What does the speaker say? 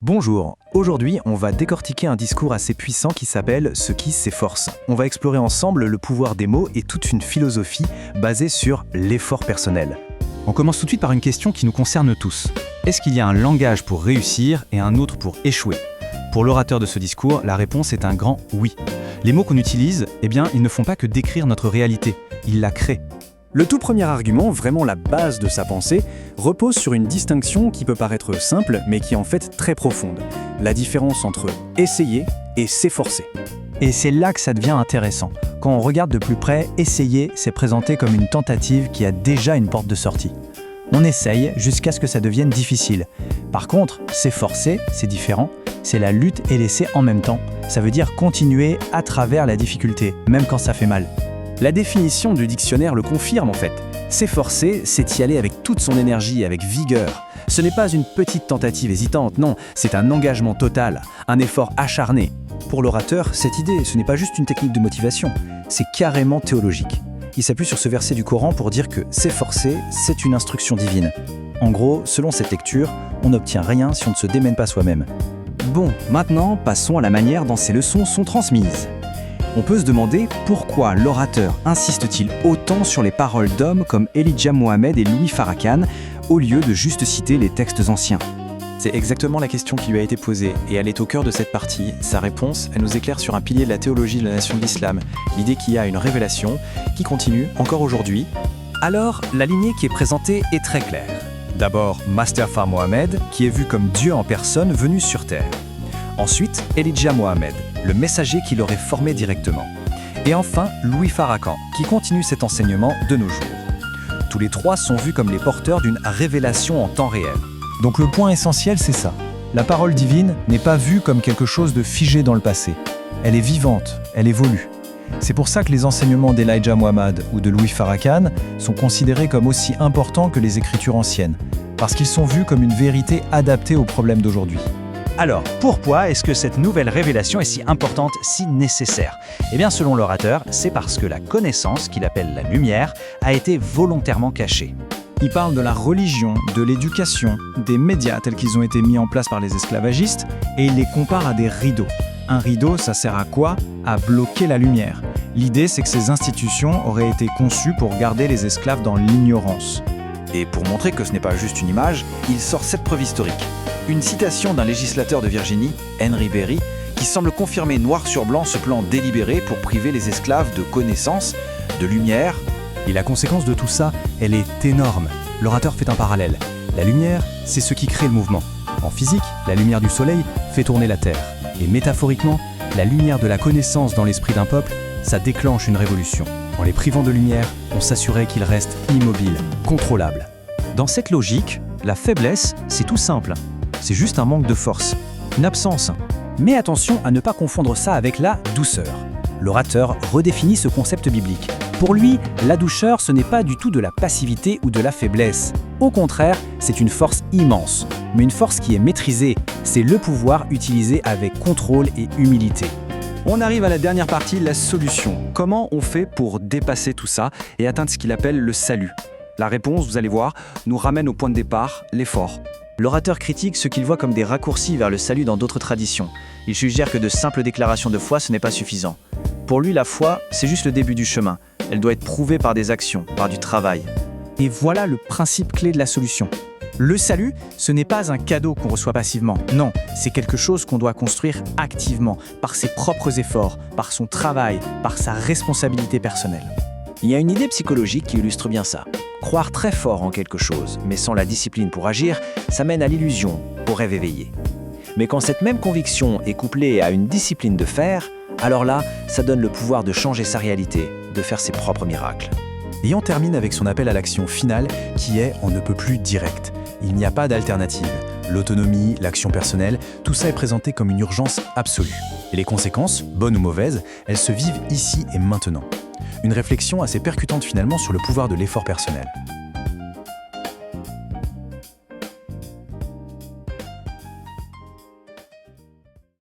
Bonjour, aujourd'hui on va décortiquer un discours assez puissant qui s'appelle « Ce qui s'efforce ». On va explorer ensemble le pouvoir des mots et toute une philosophie basée sur l'effort personnel. On commence tout de suite par une question qui nous concerne tous. Est-ce qu'il y a un langage pour réussir et un autre pour échouer ? Pour l'orateur de ce discours, la réponse est un grand oui. Les mots qu'on utilise, ils ne font pas que décrire notre réalité, ils la créent. Le tout premier argument, vraiment la base de sa pensée, repose sur une distinction qui peut paraître simple, mais qui est en fait très profonde. La différence entre essayer et s'efforcer. Et c'est là que ça devient intéressant. Quand on regarde de plus près, essayer, c'est présenté comme une tentative qui a déjà une porte de sortie. On essaye jusqu'à ce que ça devienne difficile. Par contre, s'efforcer, c'est différent. C'est la lutte et l'essai en même temps. Ça veut dire continuer à travers la difficulté, même quand ça fait mal. La définition du dictionnaire le confirme en fait. S'efforcer, c'est y aller avec toute son énergie, avec vigueur. Ce n'est pas une petite tentative hésitante, non, c'est un engagement total, un effort acharné. Pour l'orateur, cette idée, ce n'est pas juste une technique de motivation, c'est carrément théologique. Il s'appuie sur ce verset du Coran pour dire que s'efforcer, c'est une instruction divine. En gros, selon cette lecture, on n'obtient rien si on ne se démène pas soi-même. Bon, maintenant, passons à la manière dont ces leçons sont transmises. On peut se demander pourquoi l'orateur insiste-t-il autant sur les paroles d'hommes comme Elijah Muhammad et Louis Farrakhan au lieu de juste citer les textes anciens. C'est exactement la question qui lui a été posée et elle est au cœur de cette partie. Sa réponse, elle nous éclaire sur un pilier de la théologie de la nation de l'islam, l'idée qu'il y a une révélation qui continue encore aujourd'hui. Alors, la lignée qui est présentée est très claire. D'abord, Mustafa Mohammed, qui est vu comme Dieu en personne venu sur terre. Ensuite, Elijah Muhammad, le messager qui l'aurait formé directement. Et enfin, Louis Farrakhan, qui continue cet enseignement de nos jours. Tous les trois sont vus comme les porteurs d'une révélation en temps réel. Donc le point essentiel, c'est ça. La parole divine n'est pas vue comme quelque chose de figé dans le passé. Elle est vivante, elle évolue. C'est pour ça que les enseignements d'Elijah Muhammad ou de Louis Farrakhan sont considérés comme aussi importants que les écritures anciennes, parce qu'ils sont vus comme une vérité adaptée aux problèmes d'aujourd'hui. Alors, pourquoi est-ce que cette nouvelle révélation est si importante, si nécessaire ? Selon l'orateur, c'est parce que la connaissance, qu'il appelle la lumière, a été volontairement cachée. Il parle de la religion, de l'éducation, des médias tels qu'ils ont été mis en place par les esclavagistes, et il les compare à des rideaux. Un rideau, ça sert à quoi ? À bloquer la lumière. L'idée, c'est que ces institutions auraient été conçues pour garder les esclaves dans l'ignorance. Et pour montrer que ce n'est pas juste une image, il sort cette preuve historique. Une citation d'un législateur de Virginie, Henry Berry, qui semble confirmer noir sur blanc ce plan délibéré pour priver les esclaves de connaissances, de lumière. Et la conséquence de tout ça, elle est énorme. L'orateur fait un parallèle. La lumière, c'est ce qui crée le mouvement. En physique, la lumière du soleil fait tourner la Terre. Et métaphoriquement, la lumière de la connaissance dans l'esprit d'un peuple, ça déclenche une révolution. En les privant de lumière, on s'assurait qu'ils restent immobiles, contrôlables. Dans cette logique, la faiblesse, c'est tout simple. C'est juste un manque de force, une absence. Mais attention à ne pas confondre ça avec la douceur. L'orateur redéfinit ce concept biblique. Pour lui, la douceur, ce n'est pas du tout de la passivité ou de la faiblesse. Au contraire, c'est une force immense. Mais une force qui est maîtrisée, c'est le pouvoir utilisé avec contrôle et humilité. On arrive à la dernière partie, la solution. Comment on fait pour dépasser tout ça et atteindre ce qu'il appelle le salut ? La réponse, vous allez voir, nous ramène au point de départ, l'effort. L'orateur critique ce qu'il voit comme des raccourcis vers le salut dans d'autres traditions. Il suggère que de simples déclarations de foi, ce n'est pas suffisant. Pour lui, la foi, c'est juste le début du chemin. Elle doit être prouvée par des actions, par du travail. Et voilà le principe clé de la solution. Le salut, ce n'est pas un cadeau qu'on reçoit passivement. Non, c'est quelque chose qu'on doit construire activement, par ses propres efforts, par son travail, par sa responsabilité personnelle. Il y a une idée psychologique qui illustre bien ça. Croire très fort en quelque chose, mais sans la discipline pour agir, ça mène à l'illusion, au rêve éveillé. Mais quand cette même conviction est couplée à une discipline de faire, alors là, ça donne le pouvoir de changer sa réalité, de faire ses propres miracles. Et on termine avec son appel à l'action finale, qui est « on ne peut plus direct ». Il n'y a pas d'alternative. L'autonomie, l'action personnelle, tout ça est présenté comme une urgence absolue. Et les conséquences, bonnes ou mauvaises, elles se vivent ici et maintenant. Une réflexion assez percutante finalement sur le pouvoir de l'effort personnel.